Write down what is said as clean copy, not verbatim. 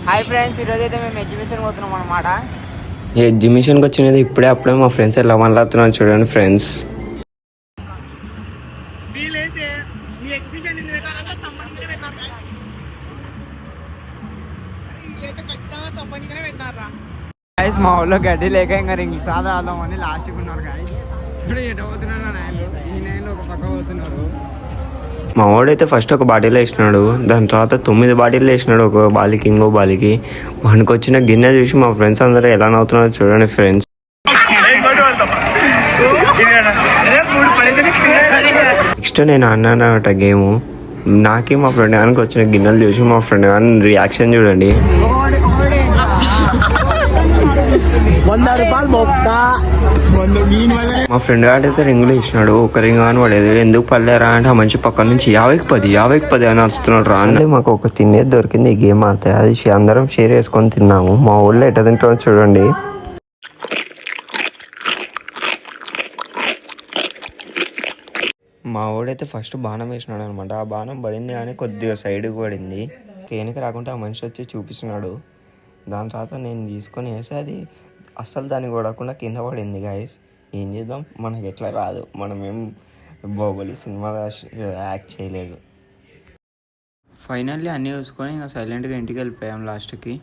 Hi friends, ఈరోజు అయితే మేము ఎగ్జిబిషన్ పోతున్నాం అనమాట. ఈ ఎగ్జిబిషన్కి వచ్చినది అప్పుడే మా ఫ్రెండ్స్ ఎలా మాట్లాడుతున్నారు చూడండి ఫ్రెండ్స్. గాయస్ మా ఊళ్ళో గడ్డి లేక ఇంకా రింగ్ సాదా ఆదామని లాస్ట్కి ఉన్నారు గాయస్. ఇప్పుడు ఎట పోతున్నారు ఈ నైన్లో ఒక పక్క పోతున్నారు. మా వాడైతే ఫస్ట్ ఒక బాటిల్ వేసినాడు, దాని తర్వాత 9 బాటిల్ వేసినాడు, ఒక బాలికి ఇంకో బాలికి. వానికి వచ్చిన గిన్నె చూసి మా ఫ్రెండ్స్ అందరూ ఎలా నవ్వుతున్నారో చూడండి ఫ్రెండ్స్. నెక్స్ట్ నేను అన్నానట గేమ్, నాకే మా ఫ్రెండ్ గానికి వచ్చిన గిన్నెలు చూసి మా ఫ్రెండ్ గాని రియాక్షన్ చూడండి. మా ఫ్రెండ్ గాడైతే రింగులు ఇచ్చినాడు, ఒక రింగ్ అని పడేది. ఎందుకు పడలేరా అంటే ఆ మంచి పక్క నుంచి 50-10 అని వస్తున్నాడు రా అంటే మాకు ఒక తినేది దొరికింది ఈ గేమ్ అంతే. అది అందరం షేర్ చేసుకొని తిన్నాము. మా ఊళ్ళో ఎట్ట తింటామో చూడండి. మా ఊడైతే ఫస్ట్ బాణం వేసినాడు అనమాట. ఆ బాణం పడింది కానీ కొద్దిగా సైడ్కి పడింది. కేనికి రాకుండా ఆ మనిషి వచ్చి చూపిస్తున్నాడు. దాని తర్వాత నేను తీసుకొని వేసి అది అస్సలు దాన్ని కొడకుండా కింద పడింది గాయస్. ఏం చేద్దాం, మనకి ఎట్లా రాదు, మనం ఏం బాహుబలి సినిమాగా యాక్ట్ చేయలేదు. ఫైనల్లీ అన్నీ చూసుకొని ఇంకా సైలెంట్గా ఇంటికి వెళ్ళిపోయాం లాస్ట్కి.